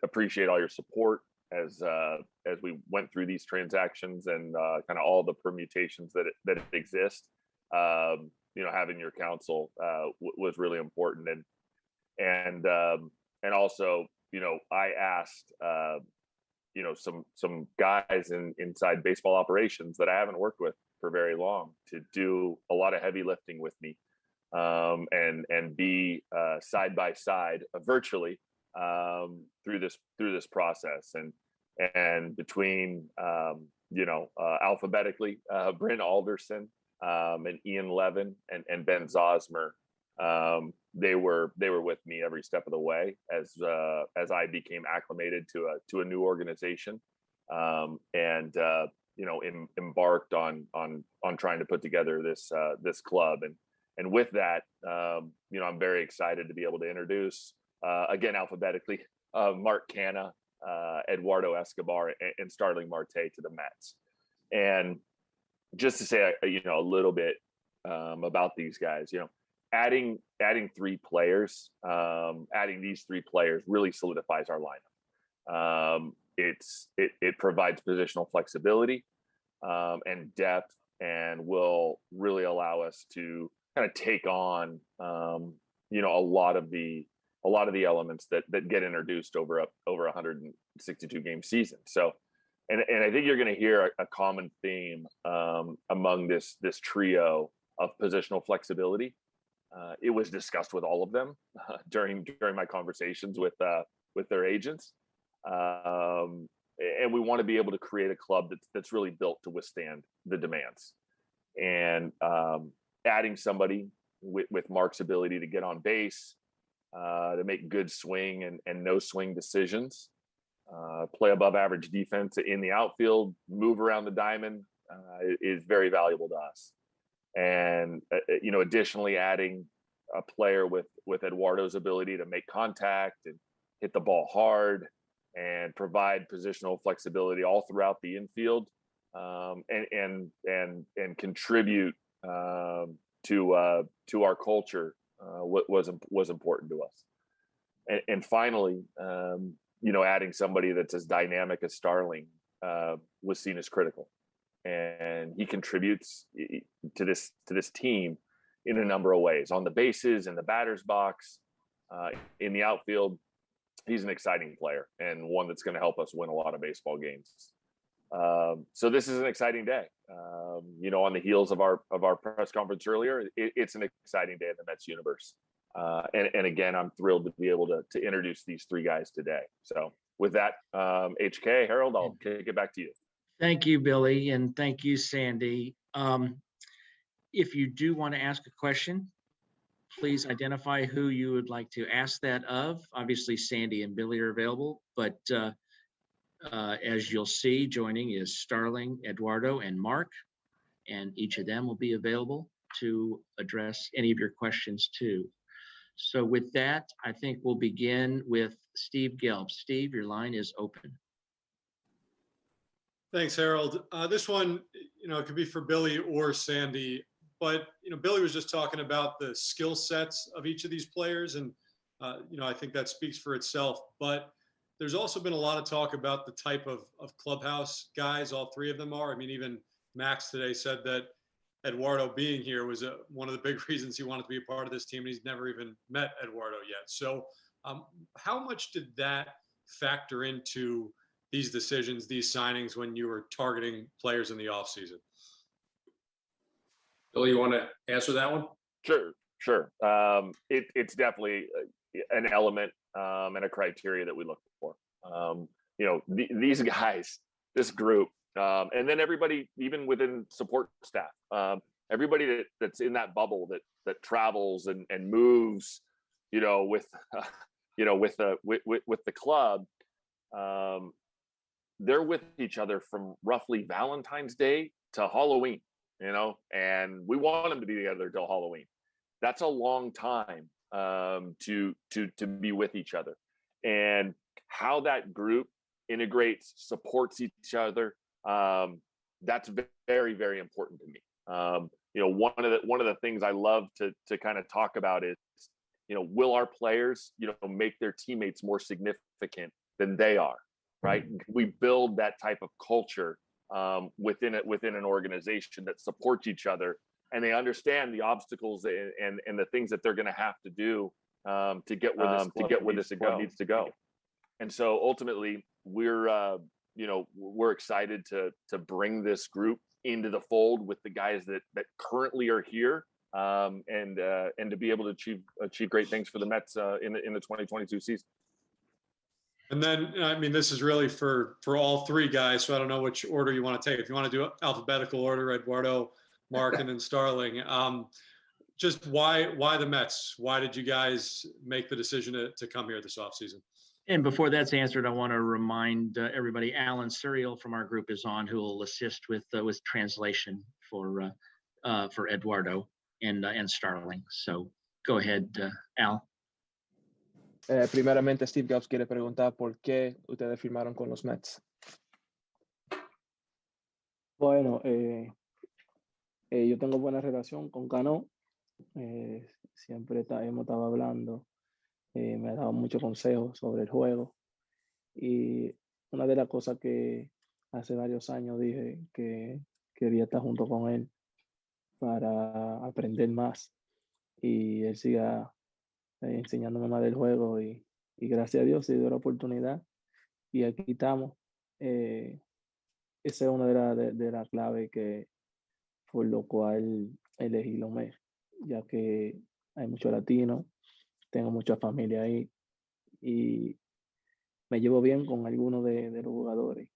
Appreciate all your support as we went through these transactions and kind of all the permutations that exist. Having your counsel was really important, and also, I asked some guys inside baseball operations that I haven't worked with for very long to do a lot of heavy lifting with me, and be side by side virtually through this process, and between alphabetically Bryn Alderson and Ian Levin and Ben Zosmer, they were with me every step of the way as I became acclimated to a new organization, and embarked on trying to put together this club, and with that, I'm very excited to be able to introduce again alphabetically Mark Canha, Eduardo Escobar, and Starling Marte to the Mets. And just to say a little bit about these guys, adding three players, adding these three players really solidifies our lineup. It provides positional flexibility and depth, and will really allow us to kind of take on a lot of the elements that get introduced over a 162 game season. So, and I think you're going to hear a common theme among this trio of positional flexibility. It was discussed with all of them during my conversations with their agents, and we want to be able to create a club that's really built to withstand the demands. And adding somebody with Mark's ability to get on base, to make good swing and no swing decisions, play above average defense in the outfield, move around the diamond, is very valuable to us. And additionally, adding a player with Eduardo's ability to make contact and hit the ball hard and provide positional flexibility all throughout the infield, and contribute to our culture, was important to us. And finally, adding somebody that's as dynamic as Starling was seen as critical, and he contributes to this team in a number of ways: on the bases, in the batter's box, in the outfield. He's an exciting player and one that's going to help us win a lot of baseball games. So this is an exciting day. On the heels of our press conference earlier, it's an exciting day in the Mets universe. And again, I'm thrilled to be able to introduce these three guys today. So with that, HK, Harold, I'll kick it back to you. Thank you, Billy, and thank you, Sandy. If you do want to ask a question, please identify who you would like to ask that of. Obviously, Sandy and Billy are available, but as you'll see, joining is Starling, Eduardo, and Mark, and each of them will be available to address any of your questions too. So with that, I think we'll begin with Steve Gelb. Steve, your line is open. Thanks, Harold. This one, it could be for Billy or Sandy, but, Billy was just talking about the skill sets of each of these players. And, I think that speaks for itself, but there's also been a lot of talk about the type of clubhouse guys all three of them are. I mean, even Max today said that Eduardo being here was one of the big reasons he wanted to be a part of this team, and he's never even met Eduardo yet. So how much did that factor into these decisions, these signings, when you were targeting players in the offseason? Billy, you want to answer that one? Sure. It's definitely an element and a criteria that we look for. These guys, this group, and then everybody, even within support staff, everybody that's in that bubble that travels and moves, with the club, they're with each other from roughly Valentine's Day to Halloween, and we want them to be together till Halloween. That's a long time to be with each other, and how that group integrates, supports each other. That's very, very important to me. One of the things I love to kind of talk about is will our players, make their teammates more significant than they are, right? We build that type of culture within an organization that supports each other, and they understand the obstacles and the things that they're going to have to do to get where this club needs to go. And so ultimately, we're excited to bring this group into the fold with the guys that currently are here, and to be able to achieve great things for the Mets in the 2022 season. And then, I mean, this is really for all three guys, so I don't know which order you want to take. If you want to do alphabetical order, Eduardo, Mark, and then Starling. Just why the Mets? Why did you guys make the decision to come here this offseason? And before that's answered, I want to remind everybody, Alan Serial from our group is on, who will assist with translation for Eduardo and Starling. So go ahead, Al. Primeramente, Steve Jobs quiere preguntar por qué ustedes firmaron con los Mets. Bueno, yo tengo buena relación con Cano. Siempre hemos estado hablando. Me ha dado muchos consejos sobre el juego. Y una de las cosas que hace varios años dije que quería estar junto con él para aprender más. Y él siga enseñándome más del juego. Y gracias a Dios se dio la oportunidad. Y aquí estamos. Esa es una de las claves que por lo cual elegí los Mets, ya que hay muchos latinos, tengo mucha familia ahí y me llevo bien con algunos de los jugadores.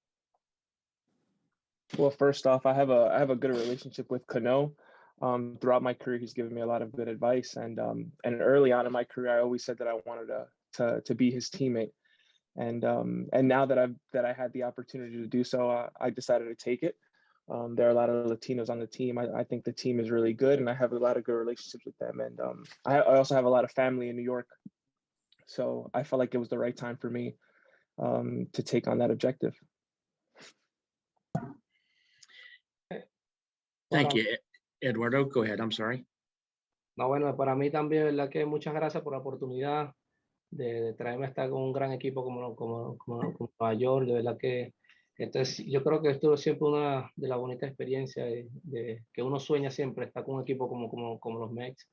Well, first off, I have a good relationship with Cano. Throughout my career, he's given me a lot of good advice, and early on in my career, I always said that I wanted to be his teammate. And now that I had the opportunity to do so, I decided to take it. There are a lot of Latinos on the team. I think the team is really good, and I have a lot of good relationships with them. And I also have a lot of family in New York, so I felt like it was the right time for me to take on that objective. Thank you, Eduardo. Go ahead. I'm sorry. No, bueno, para mí también, verdad que muchas gracias por la oportunidad de traerme a estar con un gran equipo como Nueva York. De verdad que yo creo que esto es siempre una de las bonitas experiencias de que uno sueña siempre, estar con un equipo como los Mets.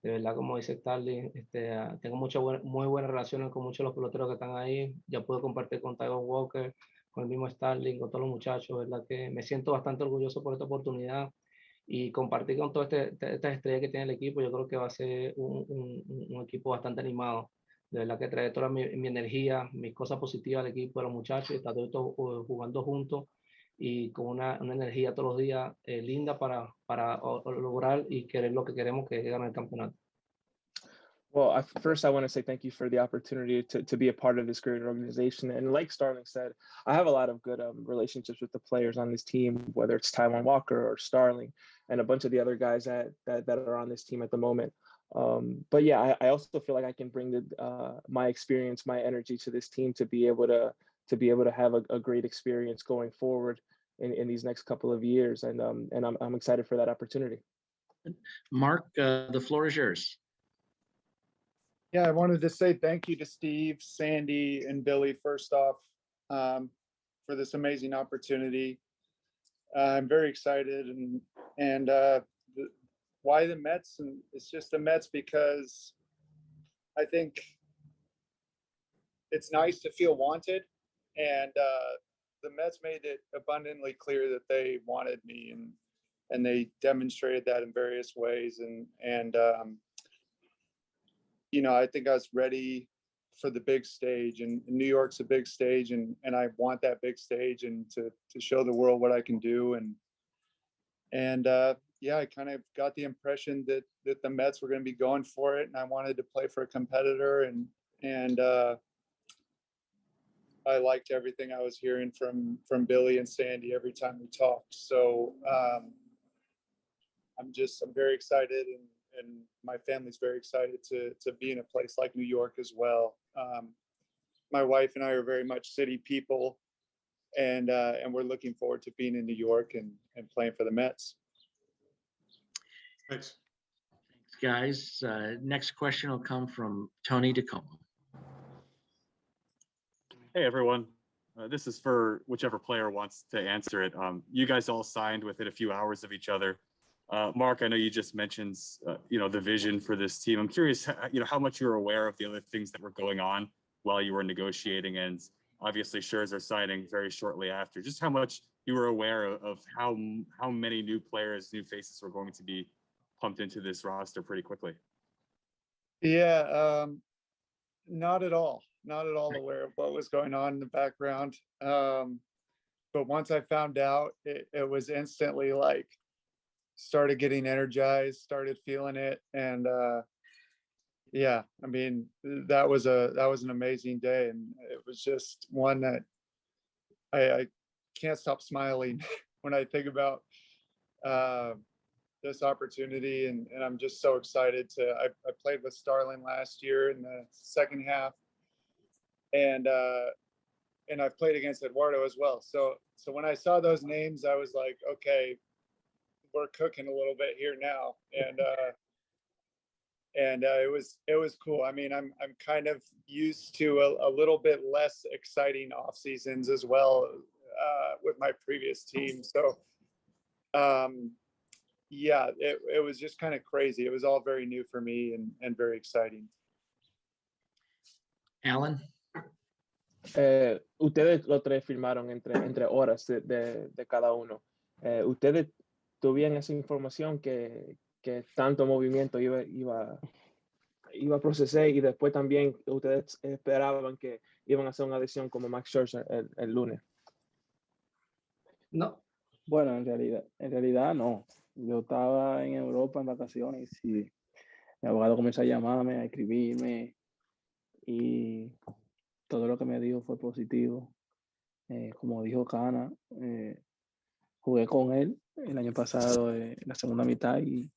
De verdad, como dice Starling, tengo muy buenas relaciones con muchos de los peloteros que están ahí. Ya puedo compartir con Tyler Walker, con el mismo Starling, con todos los muchachos. De verdad que me siento bastante orgulloso por esta oportunidad y compartir con todas estas estrellas que tiene el equipo. Yo creo que va a ser un equipo bastante animado. De verdad que trae toda mi energía, mis cosas positivas al equipo, a los muchachos, y estar todos jugando juntos y con una energía todos los días linda para lograr y querer lo que queremos, que es ganar el campeonato. Well, first I want to say thank you for the opportunity to be a part of this great organization. And like Starling said, I have a lot of good relationships with the players on this team, whether it's Taiwan Walker or Starling and a bunch of the other guys that are on this team at the moment. But yeah, I also feel like I can bring my experience, my energy to this team to be able to have a great experience going forward in these next couple of years. And I'm excited for that opportunity. Mark, the floor is yours. Yeah, I wanted to say thank you to Steve, Sandy, and Billy, first off, for this amazing opportunity. I'm very excited, and why the Mets? And it's just the Mets because I think it's nice to feel wanted, and the Mets made it abundantly clear that they wanted me, and they demonstrated that in various ways, and I think I was ready for the big stage, and New York's a big stage, and I want that big stage and to show the world what I can do. And yeah, I kind of got the impression that the Mets were going to be going for it, and I wanted to play for a competitor, and I liked everything I was hearing from Billy and Sandy every time we talked. So I'm very excited, and my family's very excited to be in a place like New York as well. My wife and I are very much city people, and we're looking forward to being in New York and playing for the Mets. Thanks. guys. Next question will come from Tony DeComo. Hey, everyone. This is for whichever player wants to answer it. You guys all signed within a few hours of each other. Mark, I know you just mentioned, the vision for this team. I'm curious, how much you were aware of the other things that were going on while you were negotiating, and obviously Scherzer signing very shortly after. Just how much you were aware of how many new players, new faces were going to be pumped into this roster pretty quickly. Yeah, not at all aware of what was going on in the background. But once I found out, it was instantly like, started getting energized, started feeling it. And yeah, I mean, that was an amazing day. And it was just one that I can't stop smiling when I think about this opportunity. And I'm just so excited I played with Starling last year in the second half. And I've played against Eduardo as well. So when I saw those names, I was like, okay, we're cooking a little bit here now. And it was cool. I mean, I'm kind of used to a little bit less exciting off seasons as well with my previous team. So yeah, it was just kind of crazy. It was all very new for me and very exciting. Alan? Ustedes los tres firmaron entre horas de cada uno. Ustedes tuvieron esa información que tanto movimiento iba a procesar, y después también ustedes esperaban que iban a hacer una adición como Max Scherzer el lunes. No, Bueno, en realidad no. Yo estaba en Europa en vacaciones y mi abogado comenzó a llamarme, a escribirme, y todo lo que me dijo fue positivo. Como dijo Cana, jugué con él el año pasado en la segunda mitad, y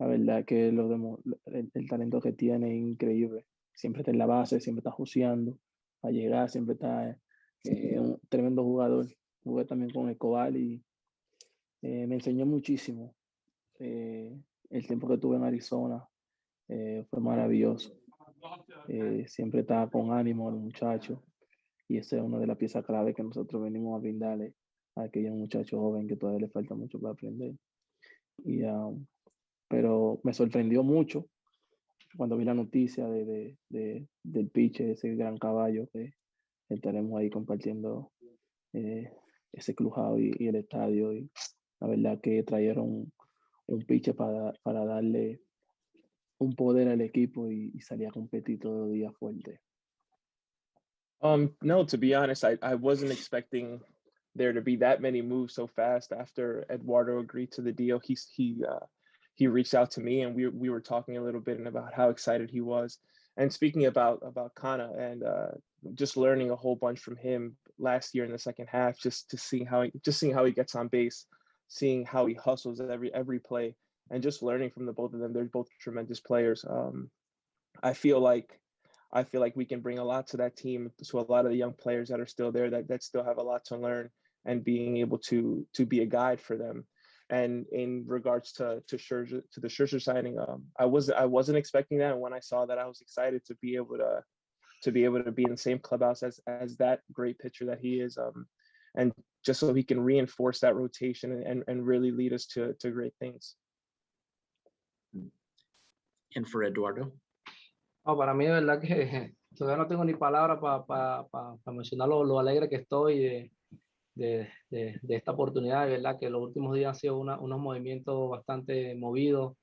la verdad que el talento que tiene es increíble. Siempre está en la base, siempre está juiciando a llegar, siempre está un tremendo jugador. Jugué también con Escobar y me enseñó muchísimo. El tiempo que tuve en Arizona fue maravilloso. Siempre está con ánimo el muchacho, y esa es una de las piezas clave que nosotros venimos a brindarle a aquellos muchachos jóvenes que todavía le falta mucho para aprender. Pero me sorprendió mucho cuando vi la noticia del pitch, ese gran caballo que estaremos ahí compartiendo ese Clubhouse y el estadio. Y la verdad que trajeron un pitch para darle un poder al equipo y salir a competir todos los días fuerte. No, to be honest, I wasn't expecting there to be that many moves so fast after Eduardo agreed to the deal. He reached out to me, and we were talking a little bit about how excited he was. And speaking about Cano, and just learning a whole bunch from him last year in the second half, just seeing how he gets on base, seeing how he hustles every play, and just learning from the both of them. They're both tremendous players. I feel like we can bring a lot to that team, to a lot of the young players that are still there that still have a lot to learn, and being able to be a guide for them. And in regards to Scherzer, to the Scherzer signing, I wasn't expecting that. And when I saw that, I was excited to be able to be in the same clubhouse as that great pitcher that he is, and just so he can reinforce that rotation and really lead us to great things. And for Eduardo? no, para mí de verdad que todavía no tengo ni palabras para mencionar lo alegre que estoy de esta oportunidad. De verdad que los últimos días han sido unos movimientos bastante movidos.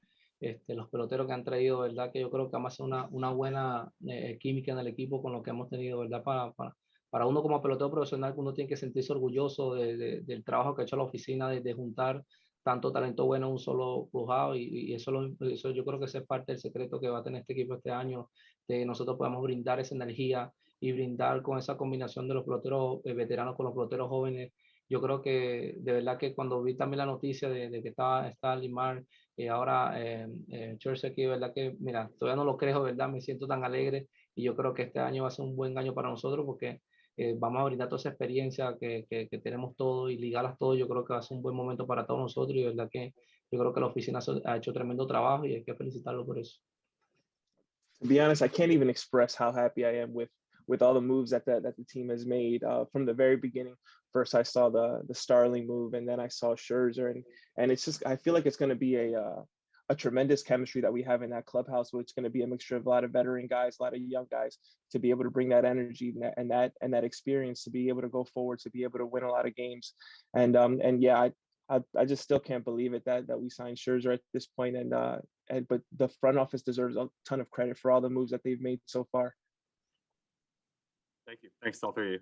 Los peloteros que han traído, verdad que yo creo que vamos a hacer una buena química en el equipo con lo que hemos tenido, verdad, para uno como pelotero profesional, uno tiene que sentirse orgulloso del trabajo que ha hecho la oficina de juntar tanto talento bueno en un solo Clubhouse, y eso yo creo que ese es parte del secreto que va a tener este equipo este año, de que nosotros podamos brindar esa energía y brindar con esa combinación de los peloteros veteranos con los peloteros jóvenes. Yo creo que de verdad que cuando vi también la noticia de que estaba Starling Marte y ahora Scherzer aquí, de verdad que, mira, todavía no lo creo, verdad, me siento tan alegre, y yo creo que este año va a ser un buen año para nosotros, porque vamos a brindar toda esa experiencia que tenemos todos y ligarlas todo. Yo creo que va a ser un buen momento para todos nosotros, y de verdad que yo creo que la oficina ha hecho tremendo trabajo y hay que felicitarlo por eso. To be honest, I can't even express how happy I am with all the moves that the team has made from the very beginning. First, I saw the Starling move, and then I saw Scherzer, and it's just I feel like it's going to be a tremendous chemistry that we have in that clubhouse. Where it's going to be a mixture of a lot of veteran guys, a lot of young guys, to be able to bring that energy and that experience to be able to go forward, to be able to win a lot of games, and yeah, I just still can't believe it that we signed Scherzer at this point, but the front office deserves a ton of credit for all the moves that they've made so far. Thank you. Thanks to all three of you.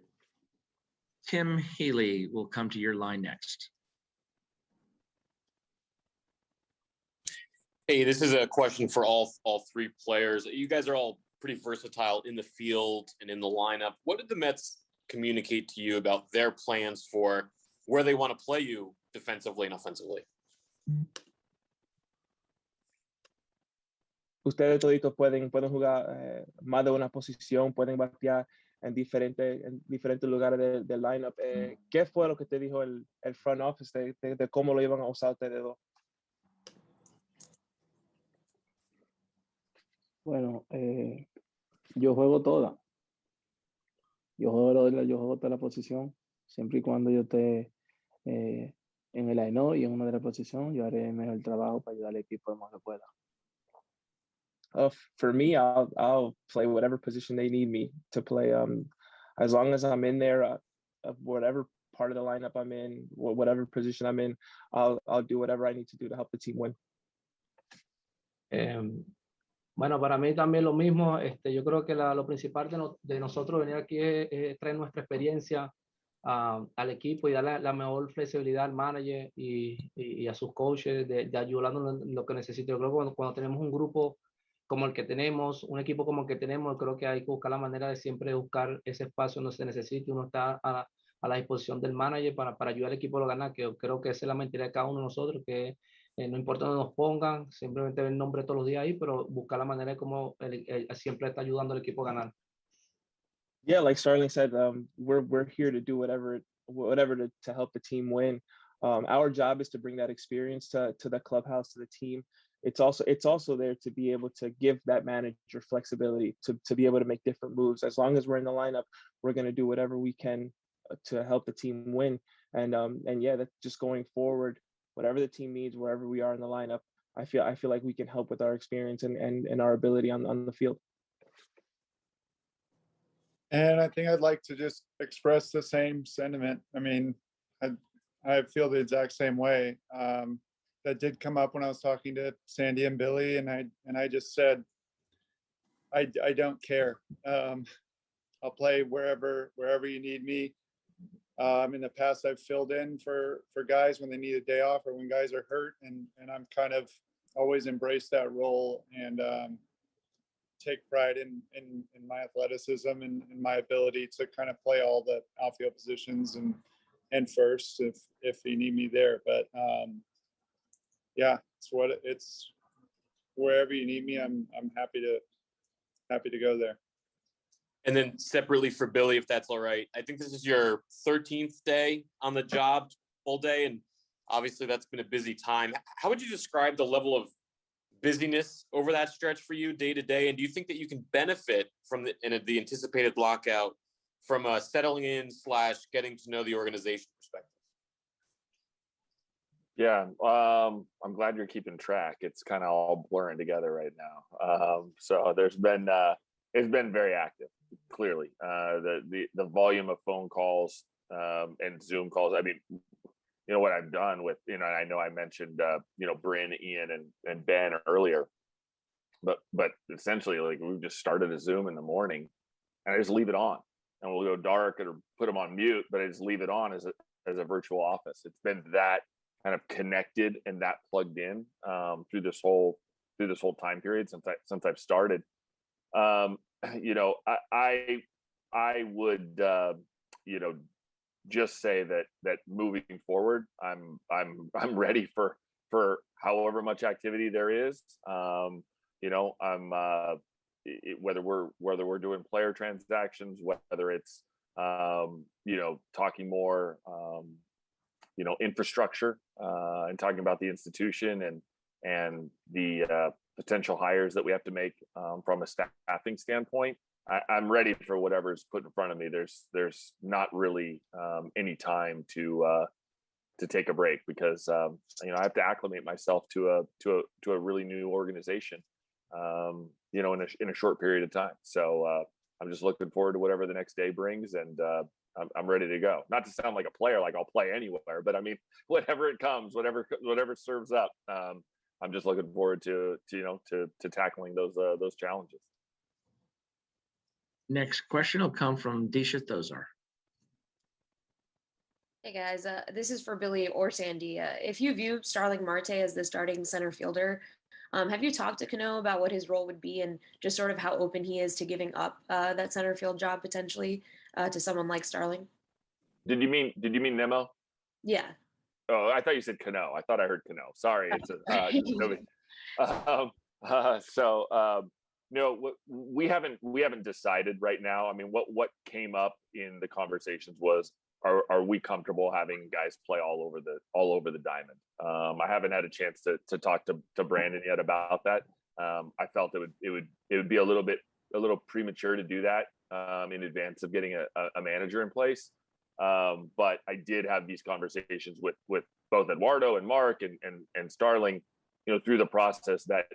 Tim Healy will come to your line next. Hey, this is a question for all three players. You guys are all pretty versatile in the field and in the lineup. What did the Mets communicate to you about their plans for where they want to play you defensively and offensively? Ustedes toditos pueden jugar más de una posición, pueden batear en diferentes lugares del lineup. ¿Qué fue lo que te dijo el front office de cómo lo iban a usar ustedes dos? Bueno, yo juego toda. Yo juego toda la posición. Siempre y cuando yo esté en el line y en una de las posiciones, yo haré el mejor trabajo para ayudar al equipo lo más que pueda. For me, I'll play whatever position they need me to play. As long as I'm in there, whatever part of the lineup I'm in, whatever position I'm in, I'll do whatever I need to do to help the team win. Bueno, para mí también lo mismo. Yo creo que lo principal de nosotros venir aquí es traer nuestra experiencia al equipo y darle la mejor flexibilidad al manager y a sus coaches de ayudarnos en lo que necesite. Yo creo que cuando tenemos un grupo como el que tenemos, un equipo como el que tenemos, creo que hay que buscar la manera de siempre buscar ese espacio donde se necesite. Uno está a la disposición del manager para ayudar al equipo a ganar, que creo que esa es la mentalidad de cada uno de nosotros, que no importa dónde nos pongan, simplemente ver el nombre todos los días ahí, pero buscar la manera de cómo siempre está ayudando al equipo a ganar. Yeah, like Starling said, we're here to do whatever to help the team win. Our job is to bring that experience to the clubhouse, to the team. It's also there to be able to give that manager flexibility to be able to make different moves. As long as we're in the lineup, we're going to do whatever we can to help the team win. And yeah, that's just going forward. Whatever the team needs, wherever we are in the lineup, I feel like we can help with our experience and our ability on the field. And I think I'd like to just express the same sentiment. I mean, I feel the exact same way. That did come up when I was talking to Sandy and Billy, and I just said, I don't care. I'll play wherever you need me. In the past, I've filled in for guys when they need a day off or when guys are hurt, and I'm kind of always embraced that role and take pride in my athleticism and my ability to kind of play all the outfield positions and first if you need me there. But yeah, it's wherever you need me, I'm happy to go there. And then separately for Billy, if that's all right, I think this is your 13th day on the job, full day, and obviously that's been a busy time. How would you describe the level of busyness over that stretch for you day to day? And do you think that you can benefit from the anticipated lockout from a settling in / getting to know the organization perspective? Yeah, I'm glad you're keeping track. It's kind of all blurring together right now. So there's been it's been very active, clearly. The volume of phone calls and Zoom calls. I mean, you know what I've done with, you know, I know I mentioned Bryn, Ian, and Ben earlier, but essentially, like, we've just started a Zoom in the morning, and I just leave it on, and we'll go dark or put them on mute, but I just leave it on as a virtual office. It's been that kind of connected and that plugged in through this whole time period since I've started. You know, I would just say that moving forward, I'm ready for however much activity there is. You know, whether we're doing player transactions, whether it's talking more infrastructure and talking about the institution and the potential hires that we have to make from a staffing standpoint, I'm ready for whatever's put in front of me. There's not really any time to take a break because I have to acclimate myself to a really new organization, in a short period of time. So I'm just looking forward to whatever the next day brings, and I'm ready to go. Not to sound like a player, like I'll play anywhere, but I mean, whatever it comes, whatever serves up. I'm just looking forward to tackling those challenges. Next question will come from Disha Thozar. Hey guys, this is for Billy or Sandy. If you view Starling Marte as the starting center fielder, have you talked to Cano about what his role would be and just sort of how open he is to giving up that center field job potentially to someone like Starling? Did you mean Nemo? Yeah. Oh, I thought you said Cano. I thought I heard Cano. Sorry, it's no, we haven't decided right now. I mean, what came up in the conversations was, are we comfortable having guys play all over the diamond? I haven't had a chance to talk to Brandon yet about that. I felt it would be a little premature to do that in advance of getting a manager in place. But I did have these conversations with both Eduardo and Mark and Starling, through the process that,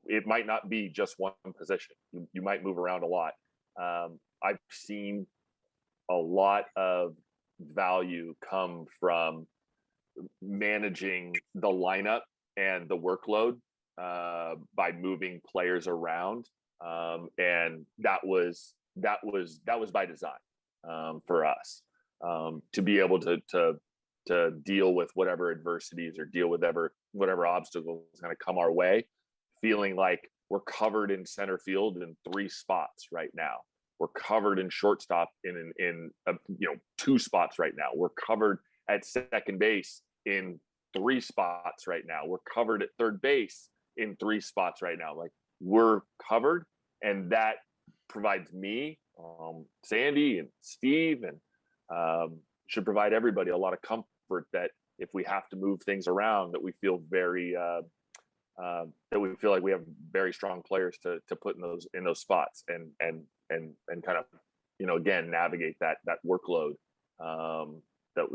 it might not be just one position. You might move around a lot. I've seen a lot of value come from managing the lineup and the workload by moving players around. And that was by design for us. To be able to deal with whatever adversities or deal with whatever obstacles kind of come our way, feeling like we're covered in center field in 3 spots right now. We're covered in shortstop in 2 spots right now. We're covered at second base in 3 spots right now. We're covered at third base in 3 spots right now. Like, we're covered, and that provides me, Sandy and Steve, and should provide everybody a lot of comfort that if we have to move things around, that we feel like we have very strong players to put in those spots and kind of, again, navigate that workload that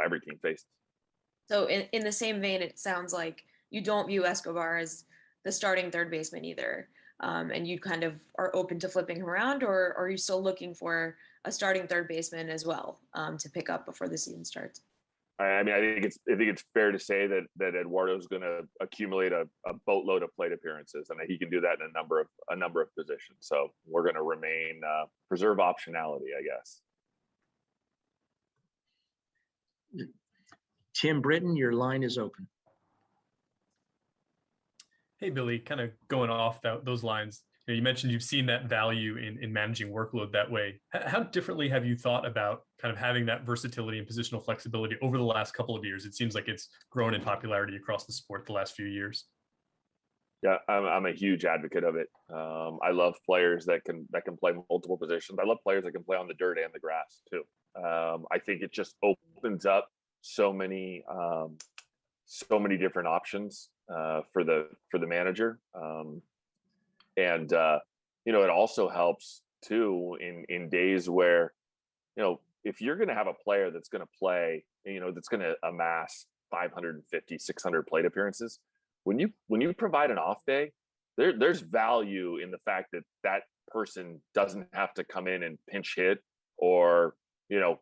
every team faces. So in the same vein, it sounds like you don't view Escobar as the starting third baseman either. And you kind of are open to flipping him around, or are you still looking for a starting third baseman as well to pick up before the season starts? I mean, I think it's fair to say that Eduardo's going to accumulate a boatload of plate appearances, and that he can do that in a number of positions. So we're going to preserve optionality, I guess. Tim Britton, your line is open. Hey, Billy, kind of going off those lines, you mentioned you've seen that value in managing workload that way. How differently have you thought about kind of having that versatility and positional flexibility over the last couple of years? It seems like it's grown in popularity across the sport the last few years. Yeah, I'm a huge advocate of it. I love players that can play multiple positions. I love players that can play on the dirt and the grass too. I think it just opens up so many different options for the manager. And it also helps too in days where, if you're going to have a player that's going to play, that's going to amass 550, 600 plate appearances, when you provide an off day, there's value in the fact that person doesn't have to come in and pinch hit or,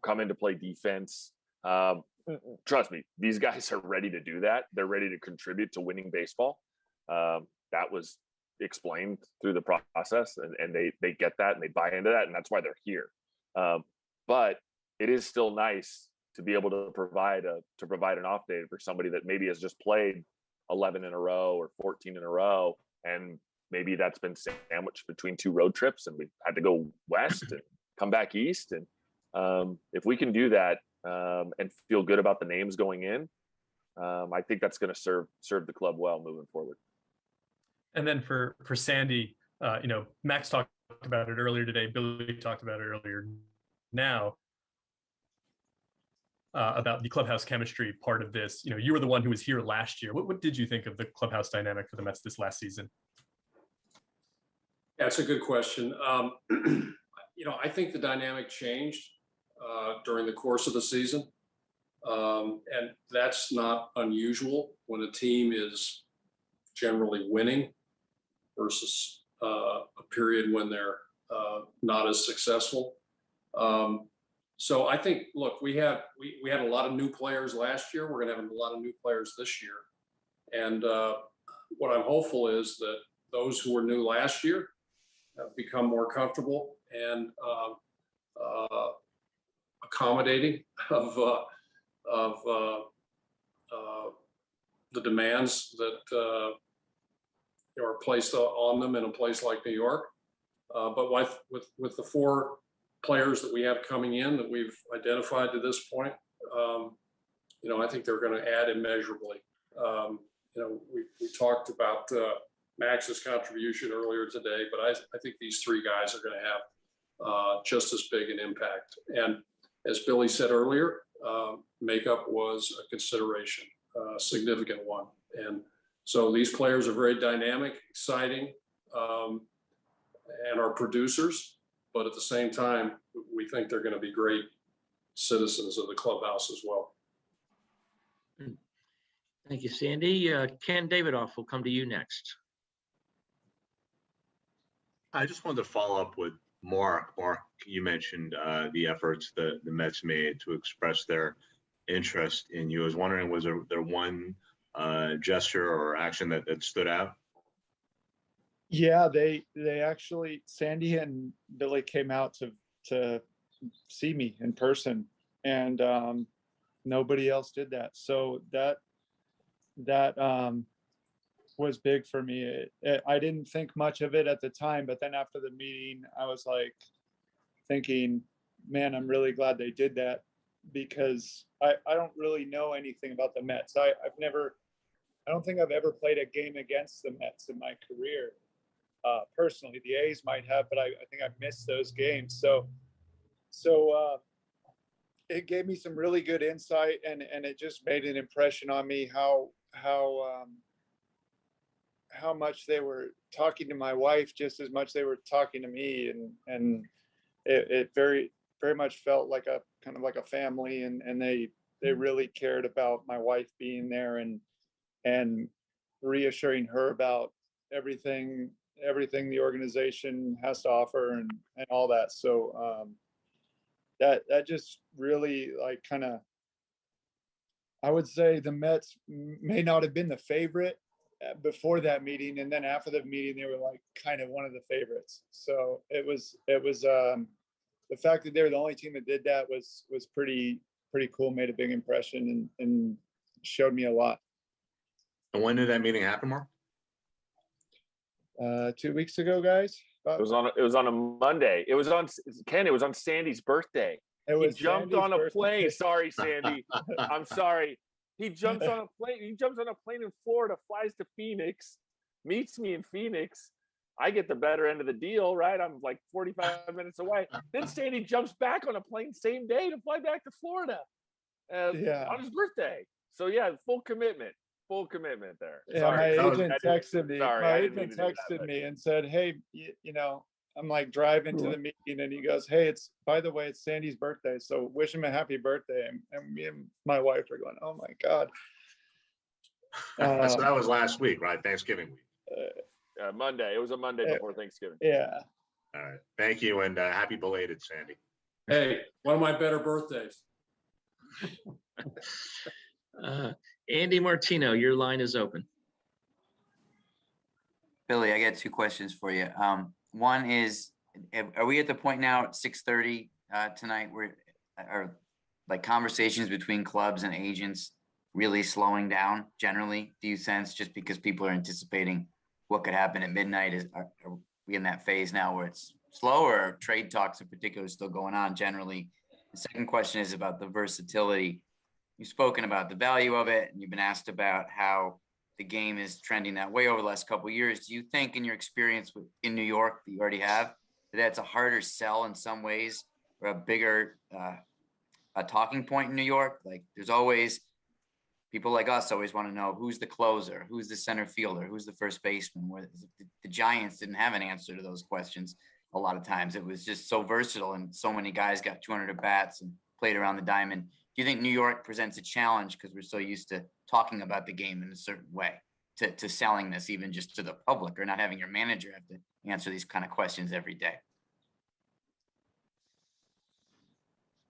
come in to play defense. Trust me, these guys are ready to do that. They're ready to contribute to winning baseball. That was explained through the process, and they get that and they buy into that, and that's why they're here. But it is still nice to be able to provide an off day for somebody that maybe has just played 11 in a row or 14 in a row, and maybe that's been sandwiched between 2 road trips, and we've had to go west and come back east. And if we can do that and feel good about the names going in, I think that's going to serve the club well moving forward. And then for Sandy, Max talked about it earlier today. Billy talked about it earlier now. about the clubhouse chemistry part of this. You were the one who was here last year. What did you think of the clubhouse dynamic for the Mets this last season? Yeah, it's a good question. I think the dynamic changed during the course of the season. And that's not unusual when a team is generally winning versus a period when they're not as successful. So I think, look, we had a lot of new players last year. We're going to have a lot of new players this year. And what I'm hopeful is that those who were new last year have become more comfortable and accommodating of the demands that are placed on them in a place like New York. But with the 4 players that we have coming in that we've identified to this point, I think they're going to add immeasurably. We talked about Max's contribution earlier today, but I think these 3 guys are going to have just as big an impact. And as Billy said earlier, makeup was a consideration, a significant one. And so these players are very dynamic, exciting, and are producers. But at the same time, we think they're going to be great citizens of the clubhouse as well. Thank you, Sandy. Ken Davidoff will come to you next. I just wanted to follow up with Mark. Mark, you mentioned the efforts that the Mets made to express their interest in you. I was wondering, was there one gesture or action that stood out? Yeah, they actually, Sandy and Billy came out to see me in person, and nobody else did that. So that was big for me. I didn't think much of it at the time, but then after the meeting, I was like thinking, man, I'm really glad they did that, because I don't really know anything about the Mets. I don't think I've ever played a game against the Mets in my career. Personally, the A's might have, but I think I missed those games. So it gave me some really good insight, and it just made an impression on me how much they were talking to my wife just as much they were talking to me, and it very, very much felt like a kind of like a family, and they really cared about my wife being there and reassuring her about everything the organization has to offer and all that. So that just really, like, kind of, I would say the Mets may not have been the favorite before that meeting, and then after the meeting they were like kind of one of the favorites. So it was the fact that they were the only team that did that was pretty cool, made a big impression, and showed me a lot. And when did that meeting happen, Mark? 2 weeks ago, guys. It was on a Monday. It was on Sandy's birthday. He jumped on a plane. Sorry, Sandy. I'm sorry. He jumps on a plane. He jumps on a plane in Florida, flies to Phoenix, meets me in Phoenix. I get the better end of the deal, right? I'm like 45 minutes away. Then Sandy jumps back on a plane same day to fly back to Florida on his birthday. So yeah, full commitment there. Yeah, sorry, my agent texted me. Sorry, my agent texted me and said, "Hey, I'm like driving to the meeting," and he goes, "Hey, by the way, it's Sandy's birthday, so wish him a happy birthday." And me and my wife are going, "Oh my God." So that was last week, right? Thanksgiving week. Monday. It was a Monday before Thanksgiving. Yeah. All right. Thank you, and happy belated, Sandy. Hey, one of my better birthdays. Andy Martino, your line is open. Billy, I got 2 questions for you. One is, are we at the point now at 6:30 tonight where are like conversations between clubs and agents really slowing down generally? Do you sense, just because people are anticipating what could happen at midnight, are we in that phase now where it's slow, or trade talks in particular still going on generally? The second question is about the versatility. You've spoken about the value of it, and you've been asked about how the game is trending that way over the last couple of years. Do you think, in your experience in New York that you already have, that that's a harder sell in some ways, or a bigger a talking point in New York? Like there's always people like us always want to know who's the closer, who's the center fielder, who's the first baseman. Where the Giants didn't have an answer to those questions. A lot of times it was just so versatile and so many guys got 200 at bats and played around the diamond. Do you think New York presents a challenge because we're so used to talking about the game in a certain way to selling this even just to the public, or not having your manager have to answer these kind of questions every day?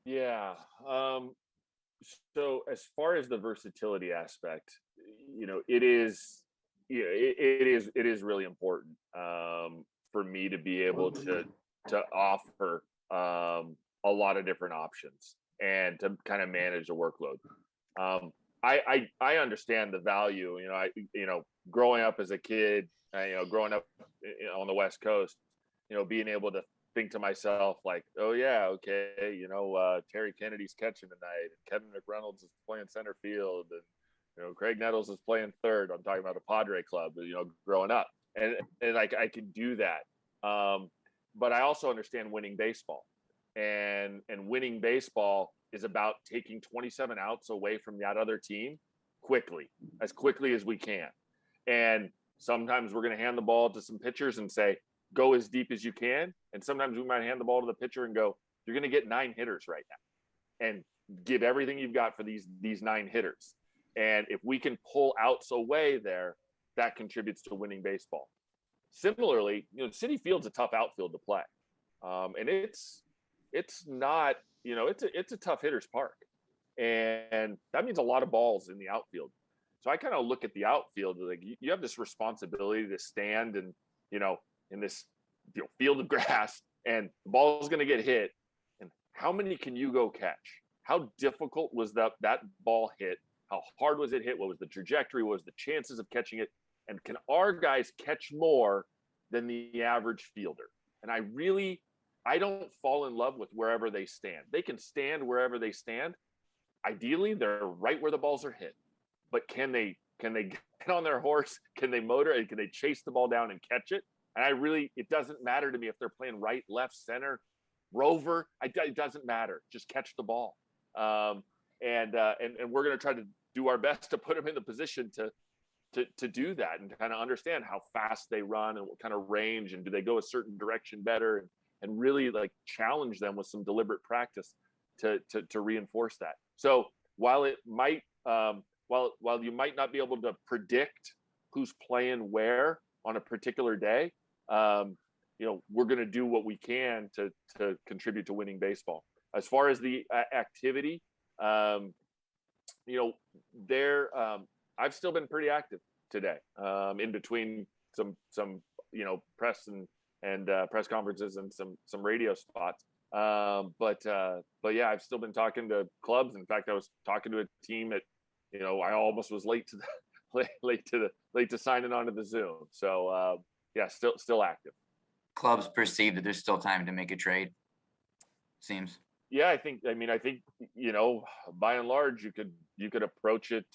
Yeah. So as far as the versatility aspect, it is, it is really important for me to be able to offer a lot of different options and to kind of manage the workload. I understand the value. Growing up as a kid, growing up on the West Coast, being able to think to myself like, oh yeah, okay, Terry Kennedy's catching tonight, and Kevin McReynolds is playing center field, and Craig Nettles is playing third. I'm talking about a Padre club, growing up, and like I can do that. But I also understand winning baseball, and winning baseball is about taking 27 outs away from that other team as quickly as we can. And sometimes we're going to hand the ball to some pitchers and say, go as deep as you can. And sometimes we might hand the ball to the pitcher and go, you're going to get 9 hitters right now, and give everything you've got for these 9 hitters. And if we can pull outs away there, that contributes to winning baseball. Similarly, Citi Field's a tough outfield to play. And it's not, it's a tough hitter's park. And that means a lot of balls in the outfield. So I kind of look at the outfield, like you have this responsibility to stand and, in this field of grass, and the ball is going to get hit. And how many can you go catch? How difficult was that ball hit? How hard was it hit? What was the trajectory? What was the chances of catching it? And can our guys catch more than the average fielder? And I don't fall in love with wherever they stand. They can stand wherever they stand. Ideally, they're right where the balls are hit. But can they get on their horse? Can they motor? And can they chase the ball down and catch it? And it doesn't matter to me if they're playing right, left, center, rover. It doesn't matter. Just catch the ball. And we're going to try to do our best to put them in the position to do that, and kind of understand how fast they run and what kind of range, and do they go a certain direction better, and really like challenge them with some deliberate practice to reinforce that. So while it might, while you might not be able to predict who's playing where on a particular day, we're going to do what we can to contribute to winning baseball. As far as the activity, I've still been pretty active today, in between some press and press conferences and some radio spots. But yeah, I've still been talking to clubs. In fact, I was talking to a team that, I almost was late to signing on to the Zoom. So yeah, still active. Clubs perceive that there's still time to make a trade, seems. Yeah, I think, by and large, you could approach it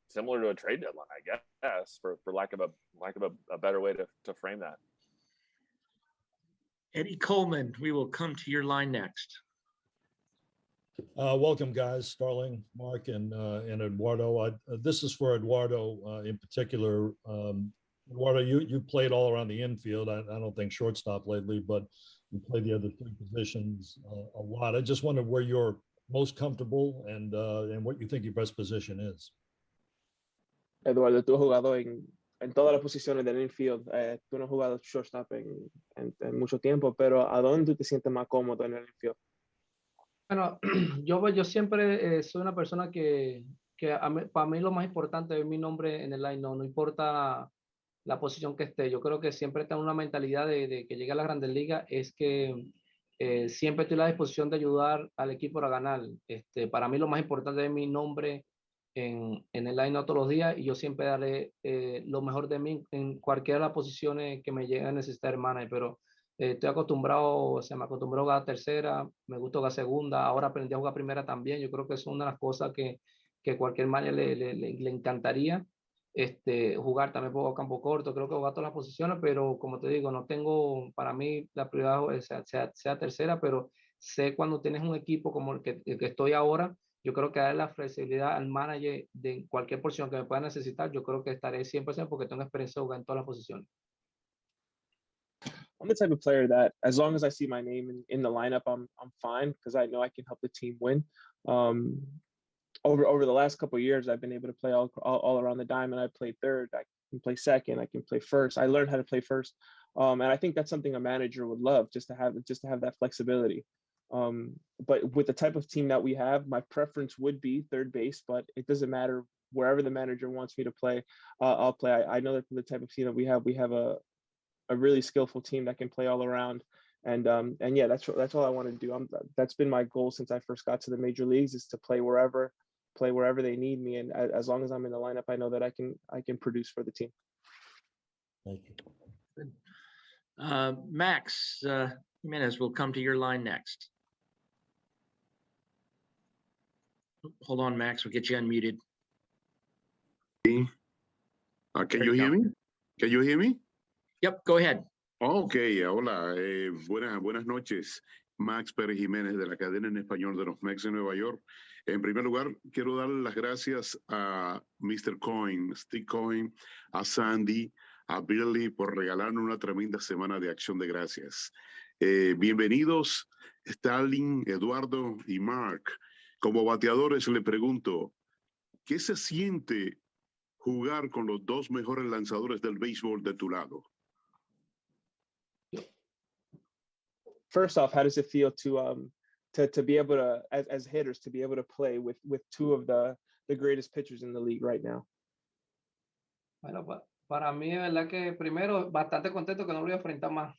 similar to a trade deadline, I guess, for lack of a better way to frame that. Eddie Coleman, we will come to your line next. Welcome, guys. Starling, Mark, and Eduardo. This is for Eduardo in particular. Eduardo, you played all around the infield. I don't think shortstop lately, but you played the other 3 positions a lot. I just wondered where you're most comfortable and what you think your best position is. Eduardo, tú has jugado en todas las posiciones del infield. Tú no has jugado shortstop en mucho tiempo, pero ¿a dónde tú te sientes más cómodo en el infield? Bueno, yo siempre soy una persona que para mí lo más importante es mi nombre en el line, no importa la posición que esté. Yo creo que siempre tengo una mentalidad de que llegue a la Grandes Ligas, es que siempre estoy a la disposición de ayudar al equipo a ganar. Para mí lo más importante es mi nombre en el line todos los días, y yo siempre daré lo mejor de mí en cualquiera de las posiciones que me lleguen a necesitar el manager, pero estoy acostumbrado, me acostumbró a jugar tercera, me gusta jugar segunda, ahora aprendí a jugar primera también. Yo creo que es una de las cosas que cualquier manager le encantaría. Jugar también puedo campo corto, creo que jugar todas las posiciones, pero como te digo, no tengo, para mí la prioridad sea tercera, pero sé cuando tienes un equipo como el que estoy ahora, yo creo que darle la flexibilidad al manager de cualquier posición que me pueda necesitar, yo creo que estaré 100% porque tengo experiencia de jugar en todas las posiciones. I'm the type of player that as long as I see my name in the lineup, I'm fine because I know I can help the team win. Over the last couple of years, I've been able to play all around the diamond. I played third, I can play second, I can play first. I learned how to play first, and I think that's something a manager would love, just to have that flexibility. But with the type of team that we have, my preference would be third base, but it doesn't matter wherever the manager wants me to play. I'll play. I know that the type of team that we have a really skillful team that can play all around. And yeah, that's all I want to do. That's been my goal since I first got to the major leagues, is to play wherever they need me. And as long as I'm in the lineup, I know that I can produce for the team. Thank you. Good. Max Jimenez will come to your line next. Hold on, Max, we'll get you unmuted. Can you hear me? Can you hear me? Yep, go ahead. Ok, hola, buenas noches. Max Pérez Jiménez de la cadena en español de los Mex de Nueva York. En primer lugar, quiero darle las gracias a Mr. Coin, Steve Coin, a Sandy, a Billy por regalarnos una tremenda semana de acción de gracias. Bienvenidos, Starling, Eduardo y Mark. Como bateadores le pregunto, ¿qué se siente jugar con los dos mejores lanzadores del béisbol de tu lado? First off, how does it feel to be able to, as hitters, to be able to play with two of the greatest pitchers in the league right now? Bueno, para mí es verdad que primero bastante contento que no lo voy a enfrentar más.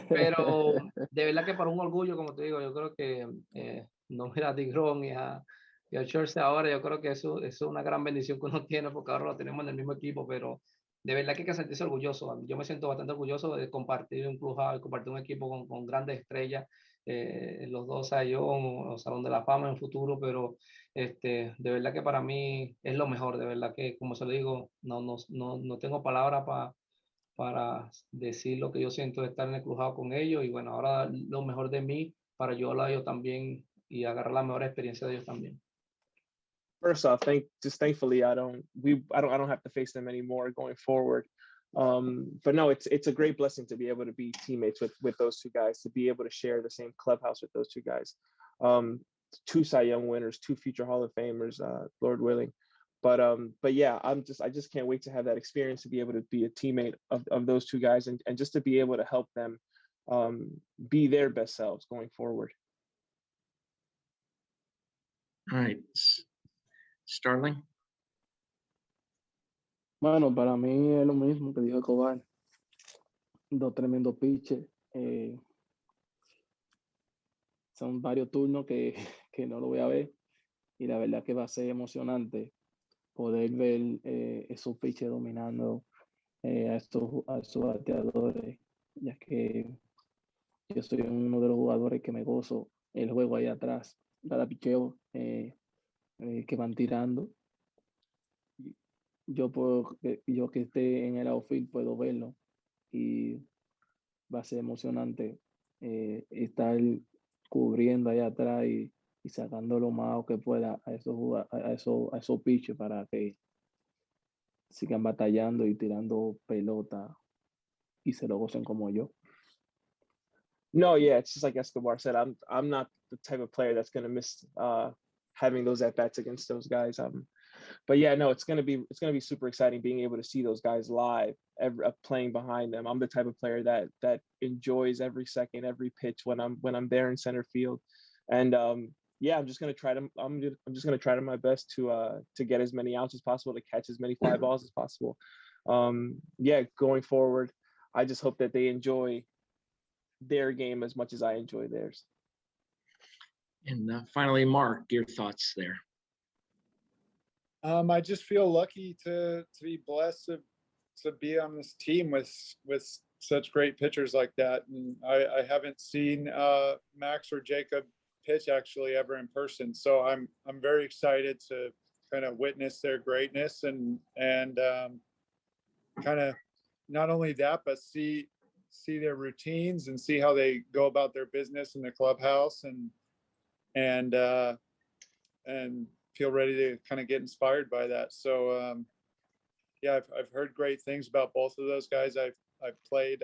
Pero de verdad que para un orgullo, como te digo, yo creo que no mira a Tigrón y a Scherzer ahora, yo creo que eso es una gran bendición que uno tiene porque ahora lo tenemos en el mismo equipo, pero de verdad que hay que sentirse orgulloso. Yo me siento bastante orgulloso de compartir un Clubhouse, compartir un equipo con grandes estrellas, los dos Sayón o Salón de la Fama en el futuro, pero de verdad que para mí es lo mejor, de verdad que, como se lo digo, no tengo palabras para decir lo que yo siento de estar en el Clubhouse con ellos, y bueno, ahora lo mejor de mí para yo hablar yo también y agarrar la mejor experiencia de ellos también. First off, thankfully I don't have to face them anymore going forward. But no, it's a great blessing to be able to be teammates with those two guys, to be able to share the same clubhouse with those two guys. Two Cy Young winners, two future Hall of Famers, Lord willing. But yeah, I just can't wait to have that experience, to be able to be a teammate of those two guys, and just to be able to help them be their best selves going forward. All right. Starling. Bueno, para mí es lo mismo que dijo Escobar. Dos tremendos pitchers. Son varios turnos que no lo voy a ver. Y la verdad que va a ser emocionante poder ver esos pitchers dominando a estos bateadores, ya que yo soy uno de los jugadores que me gozo el juego ahí atrás, cada picheo que van tirando. Yo que esté en el outfield puedo verlo, y va a ser emocionante estar cubriendo allá atrás y sacando lo más que pueda a esos pitchers para que sigan batallando y tirando pelota y se lo gocen como yo. No, yeah, it's just like Escobar said. I'm not the type of player that's going to miss having those at bats against those guys. But yeah, no, it's gonna be super exciting being able to see those guys live, playing behind them. I'm the type of player that enjoys every second, every pitch when I'm there in center field, and yeah, I'm just gonna try to my best to get as many outs as possible, to catch as many fly balls as possible. Yeah, going forward, I just hope that they enjoy their game as much as I enjoy theirs. And finally, Mark, your thoughts there. I just feel lucky to be blessed to be on this team with such great pitchers like that. And I haven't seen Max or Jacob pitch actually ever in person, so I'm very excited to kind of witness their greatness and kind of not only that, but see see their routines and see how they go about their business in the clubhouse, and feel ready to kind of get inspired by that. So yeah, I've heard great things about both of those guys. I've played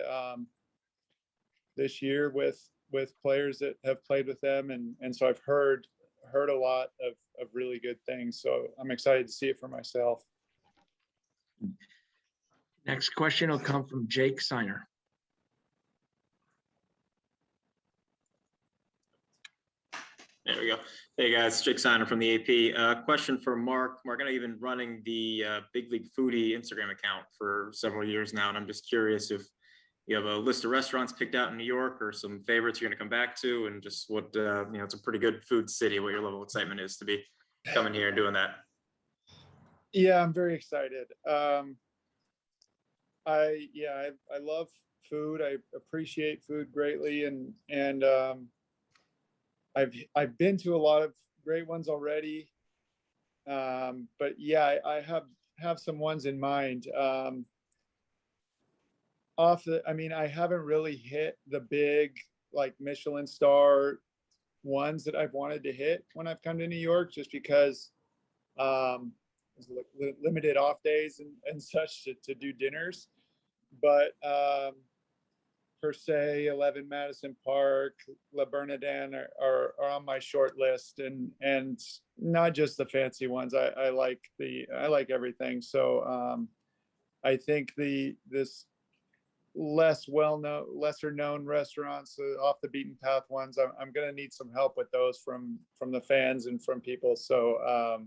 this year with players that have played with them, and so I've heard a lot of really good things. So I'm excited to see it for myself. Next question will come from Jake Seiner. There we go. Hey guys, Jake Seiner from the AP. Question for Mark. Mark, I know you've been running the Big League Foodie Instagram account for several years now, and I'm just curious if you have a list of restaurants picked out in New York or some favorites you're going to come back to, and just what, it's a pretty good food city, what your level of excitement is to be coming here and doing that. Yeah, I'm very excited. I love food. I appreciate food greatly, and I've been to a lot of great ones already. But yeah, I have some ones in mind. I haven't really hit the big like Michelin star ones that I've wanted to hit when I've come to New York, just because limited off days and such to do dinners. But per se, 11 Madison Park, La Bernardin are on my short list, and not just the fancy ones. I like everything. So I think this lesser known restaurants, off the beaten path ones, I'm going to need some help with those from the fans and from people. So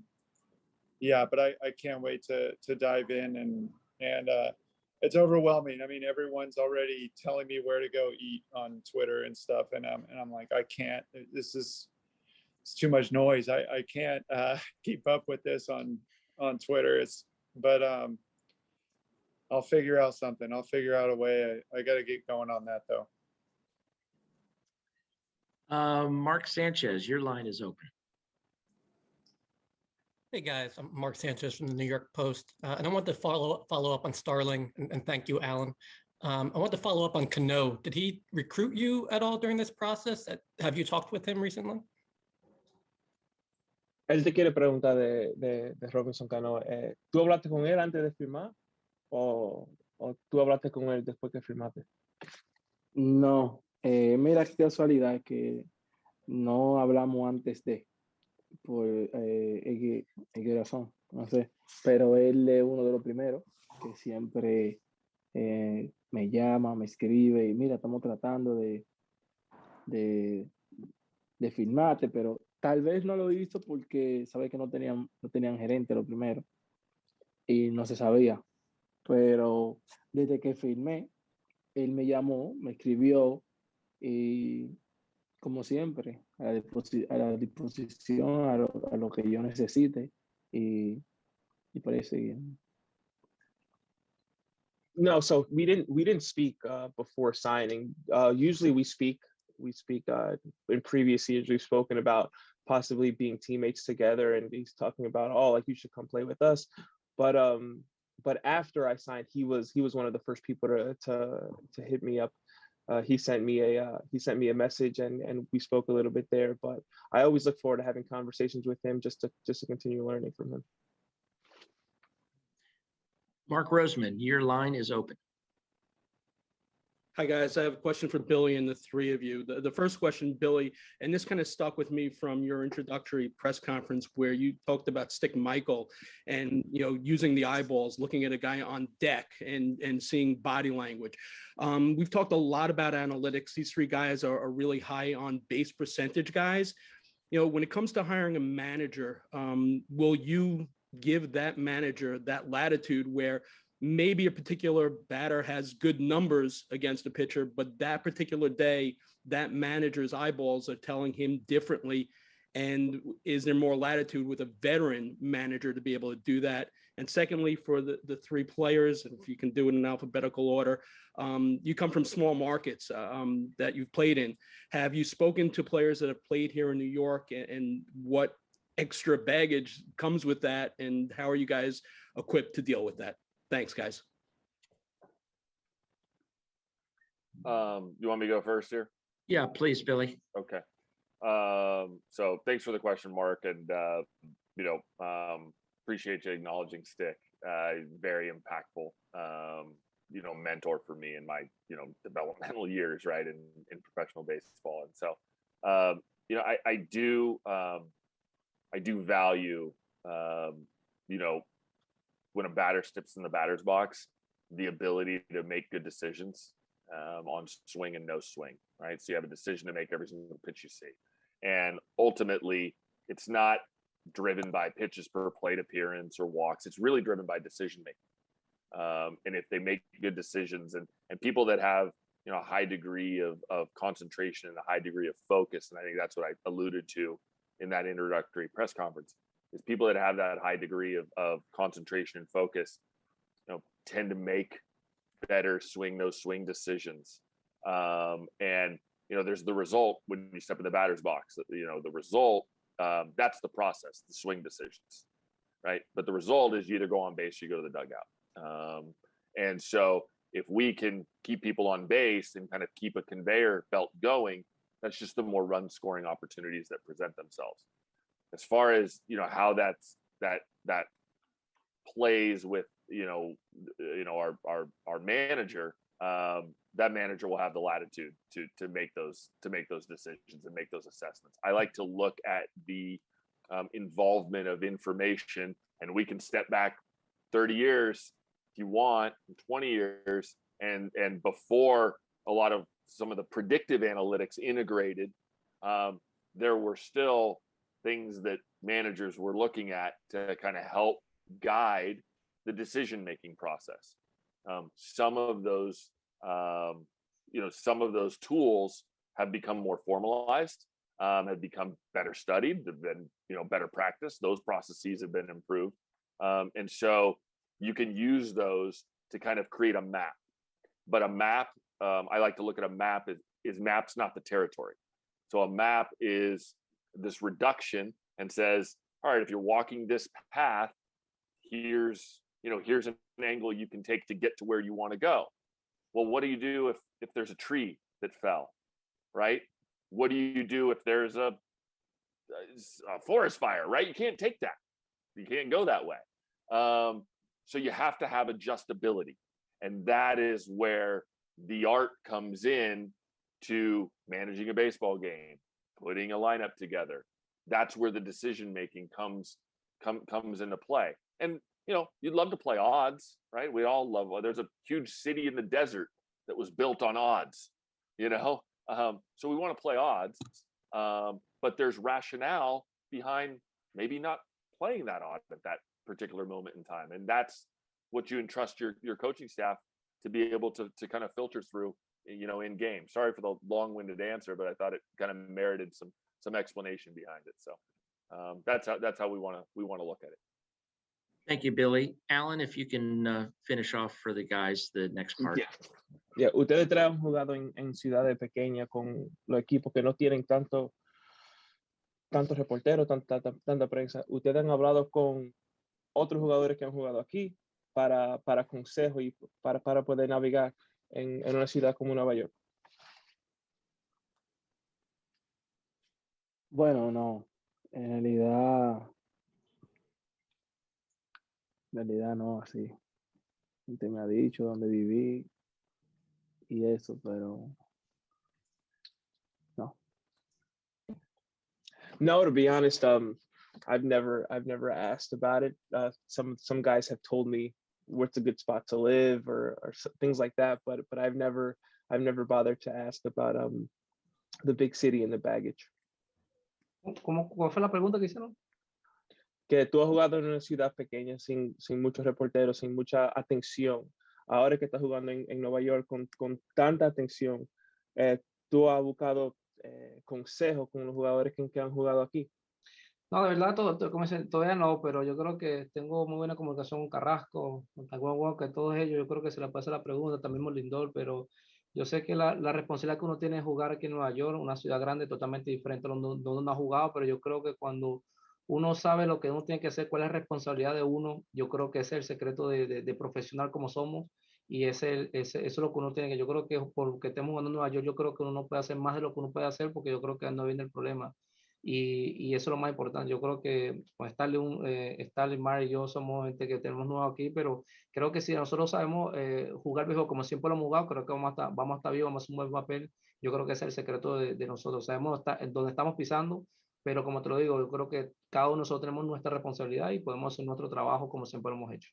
yeah, but I can't wait to dive in, and it's overwhelming. I mean, everyone's already telling me where to go eat on Twitter and stuff, and I'm like, I can't. It's too much noise. I can't keep up with this on Twitter. But I'll figure out something. I'll figure out a way. I got to get going on that though. Mark Sanchez, your line is open. Hey guys, I'm Mark Sanchez from the New York Post, and I want to follow up on Starling, and thank you, Alan. I want to follow up on Cano. Did he recruit you at all during this process? Have you talked with him recently? Él te quiere preguntar de Robinson Cano. ¿Tú hablaste con él antes de firmar o tú hablaste con él después que firmaste? No, mira qué casualidad que no hablamos antes de, por qué razón, no sé, pero él es uno de los primeros que siempre me llama, me escribe y mira, estamos tratando de firmarte, pero tal vez no lo hizo porque sabe que no tenían gerente lo primero y no se sabía, pero desde que firmé, él me llamó, me escribió y como siempre, a la disposición a lo que yo necesite y por eso. No, so we didn't speak before signing. Usually we speak in previous years. We've spoken about possibly being teammates together, and he's talking about, oh, like you should come play with us. But after I signed, he was one of the first people to hit me up. He sent me a message, and we spoke a little bit there. But I always look forward to having conversations with him just to continue learning from him. Mark Roseman, your line is open. Hi, guys. I have a question for Billy and the three of you. The first question, Billy, and this kind of stuck with me from your introductory press conference where you talked about Stick Michael and, using the eyeballs, looking at a guy on deck and seeing body language. We've talked a lot about analytics. These three guys are really high on base percentage guys. When it comes to hiring a manager, will you give that manager that latitude where maybe a particular batter has good numbers against a pitcher, but that particular day, that manager's eyeballs are telling him differently? And is there more latitude with a veteran manager to be able to do that? And secondly, for the three players, and if you can do it in alphabetical order, you come from small markets that you've played in. Have you spoken to players that have played here in New York, and what extra baggage comes with that, and how are you guys equipped to deal with that? Thanks, guys. You want me to go first here? Yeah, please, Billy. Okay. So thanks for the question, Mark, and appreciate you acknowledging Stick. Very impactful, mentor for me in my developmental years, right, in professional baseball. And so, I do value, when a batter steps in the batter's box, the ability to make good decisions on swing and no swing, right? So you have a decision to make every single pitch you see. And ultimately, it's not driven by pitches per plate appearance or walks. It's really driven by decision making. And if they make good decisions and people that have, a high degree of concentration and a high degree of focus, and I think that's what I alluded to in that introductory press conference, is people that have that high degree of concentration and focus, tend to make better swing, no swing decisions. And there's the result when you step in the batter's box. The result, that's the process, the swing decisions, right? But the result is you either go on base or you go to the dugout. And so if we can keep people on base and kind of keep a conveyor belt going, that's just the more run scoring opportunities that present themselves. As far as how that plays with our manager, that manager will have the latitude to make those decisions and make those assessments. I like to look at the involvement of information, and we can step back 30 years if you want, 20 years, and before a lot of some of the predictive analytics integrated, there were still things that managers were looking at to kind of help guide the decision-making process. Some of those tools have become more formalized, have become better studied, have been, better practiced. Those processes have been improved. And so you can use those to kind of create a map. But a map, I like to look at a map is maps, not the territory. So a map is this reduction and says, all right, if you're walking this path, here's an angle you can take to get to where you want to go. Well, what do you do if there's a tree that fell, right? What do you do if there's a forest fire, right? You can't take that. You can't go that way. So you have to have adjustability. And that is where the art comes in to managing a baseball game, putting a lineup together. That's where the decision-making comes into play. And, you'd love to play odds, right? We all love, there's a huge city in the desert that was built on odds, so we want to play odds, but there's rationale behind maybe not playing that odd at that particular moment in time. And that's what you entrust your coaching staff to be able to kind of filter through, in game. Sorry for the long-winded answer, but I thought it kind of merited some explanation behind it. So that's how we want to look at it. Thank you, Billy. Alan, if you can finish off for the guys the next part. Yeah, ustedes tres han jugado en ciudades pequeñas con los equipos que no tienen tantos reporteros, tanta prensa. Ustedes han hablado con otros jugadores que han jugado aquí para consejo y para poder navegar en una ciudad como Nueva York. Bueno, no, en realidad no, así. Gente me ha dicho dónde viví y eso, pero no. No, to be honest, I've never asked about it. Some guys have told me what's a good spot to live or things like that, but I've never bothered to ask about the big city and the baggage. ¿Cuál fue la pregunta que hicieron? Que tú has jugado en una ciudad pequeña sin muchos reporteros, sin mucha atención. Ahora que estás jugando en Nueva York con tanta atención, tú has buscado consejos con los jugadores que han jugado aquí. No, de verdad, todavía no, pero yo creo que tengo muy buena comunicación con Carrasco, con Tahuahua, que todos ellos, yo creo que se les puede hacer la pregunta, también Lindor, pero yo sé que la responsabilidad que uno tiene es jugar aquí en Nueva York, una ciudad grande totalmente diferente a donde uno ha jugado, pero yo creo que cuando uno sabe lo que uno tiene que hacer, cuál es la responsabilidad de uno, yo creo que ese es el secreto de profesional como somos, y eso es lo que uno tiene que, yo creo que porque estemos jugando en Nueva York, yo creo que uno no puede hacer más de lo que uno puede hacer porque yo creo que no viene el problema. Y eso es lo más importante. Yo creo que pues, Starling Marte y yo somos gente que tenemos nuevo aquí, pero creo que si nosotros sabemos jugar viejo como siempre lo hemos jugado, creo que vamos a estar vivos, vamos a hacer un buen papel. Yo creo que ese es el secreto de nosotros. Sabemos dónde estamos pisando, pero como te lo digo, yo creo que cada uno de nosotros tenemos nuestra responsabilidad y podemos hacer nuestro trabajo como siempre lo hemos hecho.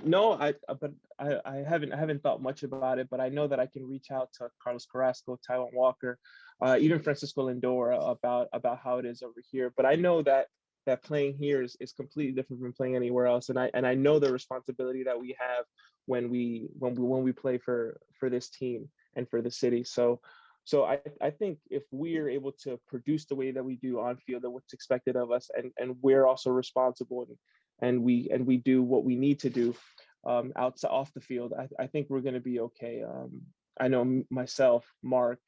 No, but I haven't thought much about it, but I know that I can reach out to Carlos Carrasco, Taiwan Walker, even Francisco Lindor about how it is over here. But I know that playing here is completely different from playing anywhere else, and I know the responsibility that we have when we play for this team and for the city. So I think if we're able to produce the way that we do on field and what's expected of us, and we're also responsible and we do what we need to do off the field, I think we're going to be okay. I know myself, Mark,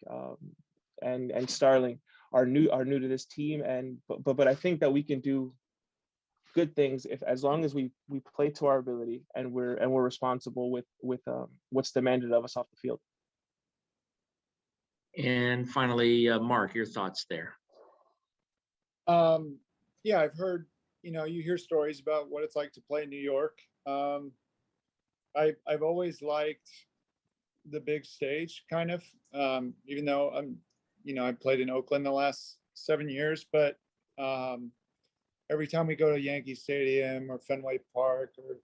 and Starling are new to this team, but I think that we can do good things as long as we play to our ability and we're responsible with what's demanded of us off the field. And finally, Mark, your thoughts there. Yeah, I've heard, you hear stories about what it's like to play in New York. I've always liked the big stage, kind of, even though I played in Oakland the last 7 years, but every time we go to Yankee Stadium or Fenway Park or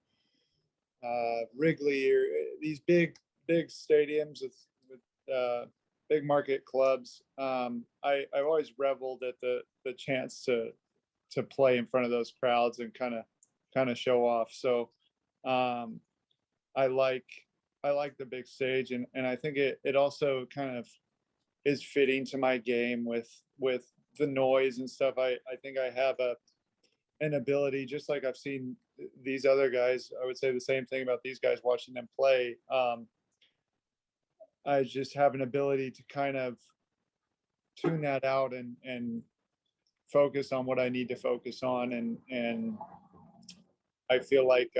Wrigley or these big stadiums with big market clubs, I've always reveled at the chance to play in front of those crowds and kind of show off. So I like the big stage, and I think it also kind of is fitting to my game with the noise and stuff. I think I have an ability, just like I've seen these other guys. I would say the same thing about these guys watching them play. I just have an ability to kind of tune that out and focus on what I need to focus on. And I feel like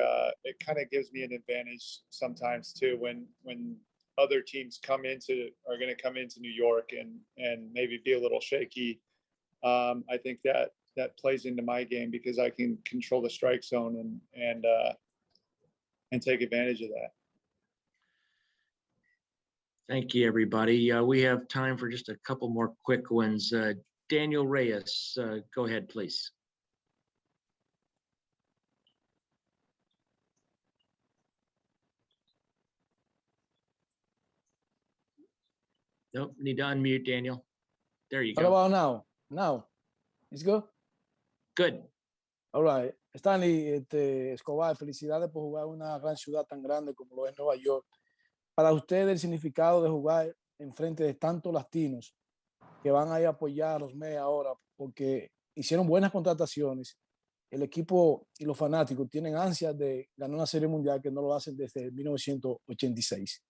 it kind of gives me an advantage sometimes too, when other teams are going to come into New York and maybe be a little shaky. I think that plays into my game because I can control the strike zone and take advantage of that. Thank you, everybody. We have time for just a couple more quick ones. Daniel Reyes, go ahead, please. Nope, need to unmute, Daniel. There you go. What about now? It's good? Good. All right. Stanley, Escobar, felicidades por jugar en una gran ciudad tan grande como lo es Nueva York. Para usted, el significado de jugar en frente de tantos latinos que van a ir a apoyar a los Mets ahora, porque hicieron buenas contrataciones. El equipo y los fanáticos tienen ansias de ganar una serie mundial que no lo hacen desde 1986.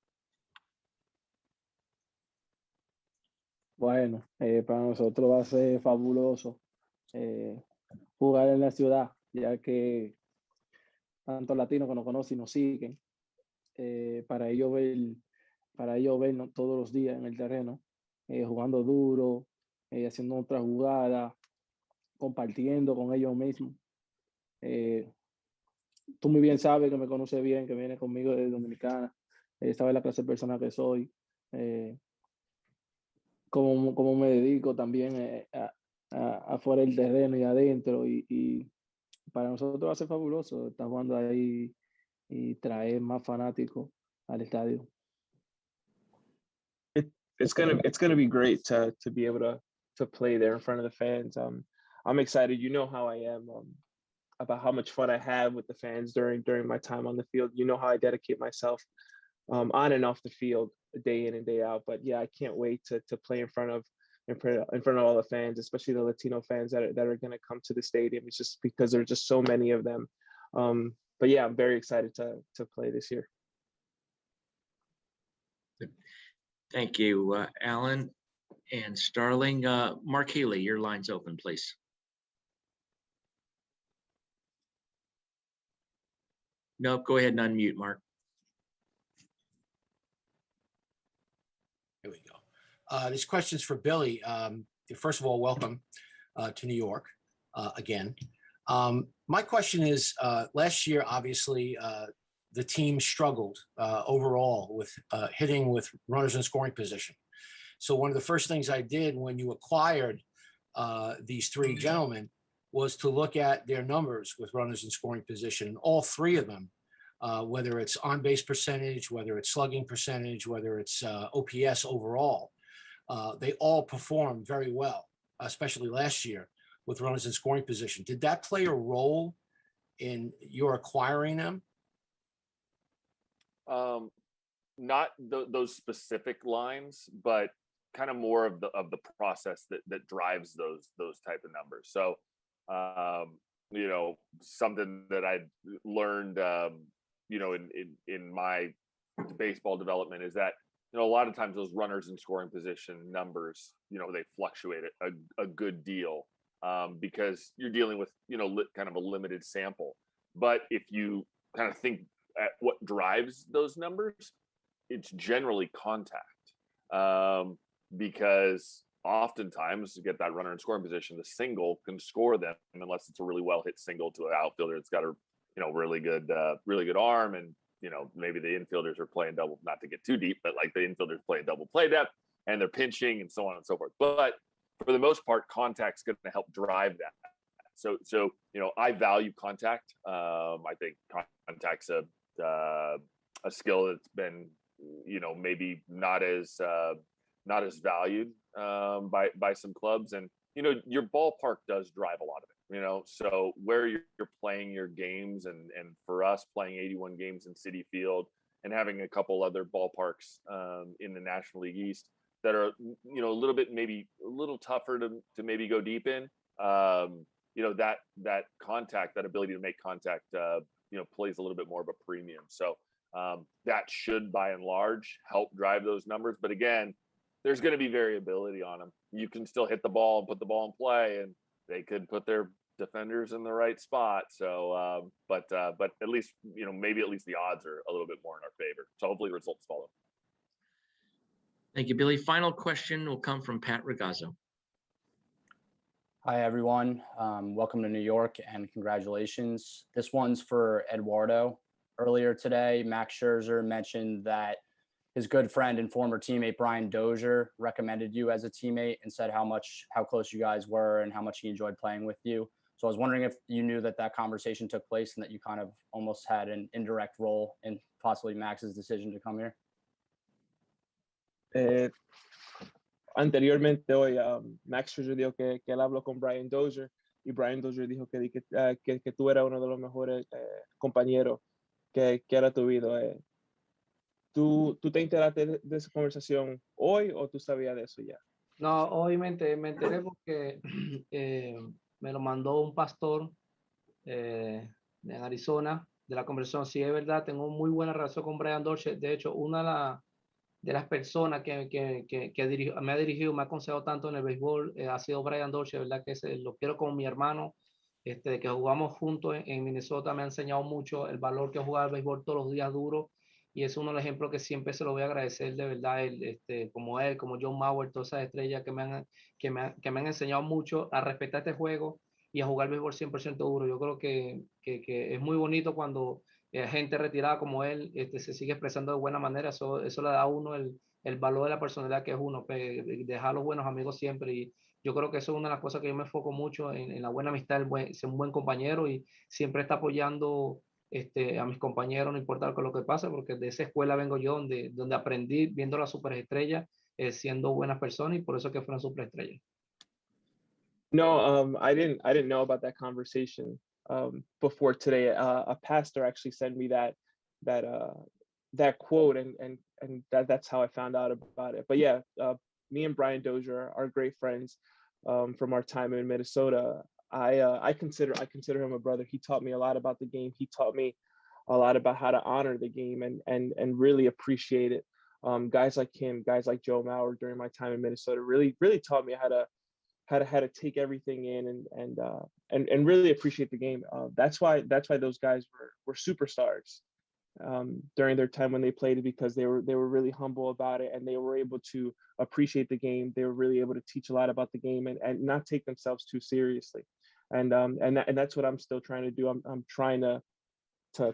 Bueno, para nosotros va a ser fabuloso jugar en la ciudad, ya que tantos latinos que nos conocen y nos siguen, para ellos vernos todos los días en el terreno, jugando duro, haciendo otra jugada, compartiendo con ellos mismos. Tú muy bien sabes que me conoces bien, que vienes conmigo de Dominicana, sabes la clase de persona que soy, cómo me dedico también afuera del terreno y adentro, y para nosotros va a ser fabuloso estar jugando ahí y traer más fanáticos al estadio. It's gonna be great to be able to play there in front of the fans. I'm excited. You know how I am about how much fun I have with the fans during my time on the field. You know how I dedicate myself on and off the field day in and day out. But yeah, I can't wait to play in front of all the fans, especially the Latino fans that are going to come to the stadium. It's just because there are just so many of them. But yeah, I'm very excited to play this year. Thank you, Alan and Starling. Mark Healy, your line's open, please. Nope, go ahead and unmute, Mark. This question's for Billy. First of all, welcome to New York again. My question is, last year, obviously, the team struggled overall with hitting with runners in scoring position. So one of the first things I did when you acquired these three gentlemen was to look at their numbers with runners in scoring position, all three of them, whether it's on-base percentage, whether it's slugging percentage, whether it's OPS overall. They all performed very well, especially last year with runners in scoring position. Did that play a role in your acquiring them? Not those specific lines, but kind of more of the process that drives those type of numbers. So, you know, something that I learned, you know, in my baseball development is that, you know, a lot of times those runners in scoring position numbers, you know, they fluctuate a good deal because you're dealing with, you know, kind of a limited sample. But if you kind of think at what drives those numbers, it's generally contact. Because oftentimes to get that runner in scoring position, the single can score them unless it's a really well hit single to an outfielder that's got a, you know, really good arm, and you know, maybe the infielders are playing double, not to get too deep, but like the infielders playing double play depth and they're pinching and so on and so forth. But for the most part, contact's going to help drive that. So you know, I value contact. I think contact's a skill that's been, you know, maybe not as valued by some clubs. And you know, your ballpark does drive a lot of it, you know, so where you're playing your games, and for us playing 81 games in Citi Field and having a couple other ballparks in the National League East that are, you know, a little bit, maybe a little tougher to maybe go deep in, you know, that contact, that ability to make contact, you know, plays a little bit more of a premium. So that should by and large help drive those numbers. But again, there's going to be variability on them. You can still hit the ball and put the ball in play, and they could put their defenders in the right spot. So, but at least, you know, maybe at least the odds are a little bit more in our favor. So hopefully results follow. Thank you, Billy. Final question will come from Pat Ragazzo. Hi, everyone. Welcome to New York and congratulations. This one's for Eduardo. Earlier today, Max Scherzer mentioned that his good friend and former teammate Brian Dozier recommended you as a teammate and said how close you guys were and how much he enjoyed playing with you. So I was wondering if you knew that conversation took place and that you kind of almost had an indirect role in possibly Max's decision to come here. Anteriormente hoy, Max Scherzer dijo que él habló con Brian Dozier y Brian Dozier dijo que tú eras uno de los mejores compañeros que era tu vida. ¿Tú te enteraste de esa conversación hoy o tú sabías de eso ya? No, hoy me enteré porque me lo mandó un pastor en Arizona de la conversación. Sí, es verdad, tengo muy buena relación con Brian Dozier. De hecho, una de las personas que me ha dirigido, me ha aconsejado tanto en el béisbol, ha sido Brian Dozier, ¿verdad? Que lo quiero como mi hermano. Que jugamos juntos en Minnesota, me ha enseñado mucho el valor que es jugar al béisbol todos los días duro, y es uno de los ejemplos que siempre se lo voy a agradecer, de verdad, como él, como John Mauer, todas esas estrellas que me han enseñado mucho a respetar este juego y a jugar béisbol 100% duro. Yo creo que es muy bonito cuando gente retirada como él se sigue expresando de buena manera. Eso le da a uno el valor de la personalidad que es uno, dejar a los buenos amigos siempre. Y yo creo que eso es una de las cosas que yo me enfoco mucho en la buena amistad, ser un buen compañero y siempre está apoyando a mis compañeros, no importa lo que pase, porque de esa escuela vengo yo, donde aprendí viendo las superestrellas, siendo buenas personas, y por eso que fueron superestrellas. No, I didn't know about that conversation before today. A pastor actually sent me that quote, and that's how I found out about it. But yeah, me and Brian Dozier are great friends from our time in Minnesota. I consider him a brother. He taught me a lot about the game. He taught me a lot about how to honor the game and really appreciate it. Guys like him, guys like Joe Mauer during my time in Minnesota really taught me how to take everything in and really appreciate the game. That's why those guys were superstars. during their time when they played it, because they were really humble about it, and they were able to appreciate the game. They were really able to teach a lot about the game, and not take themselves too seriously. And that's what I'm still trying to do. I'm trying to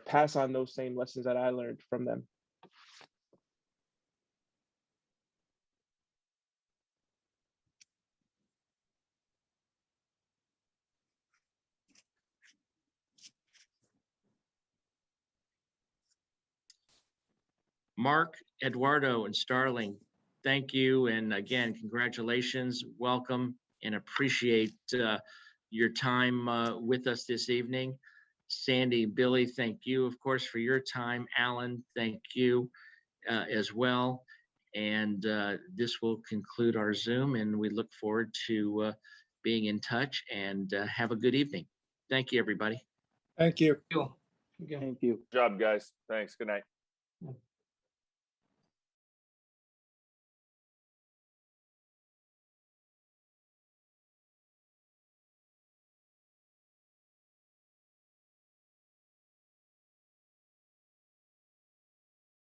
pass on those same lessons that I learned from them. Mark, Eduardo, and Starling, thank you. And again, congratulations, welcome, and appreciate your time with us this evening. Sandy, Billy, thank you, of course, for your time. Alan, thank you as well. And this will conclude our Zoom, and we look forward to being in touch, and have a good evening. Thank you, everybody. Thank you. Thank you. Good job, guys. Thanks. Good night.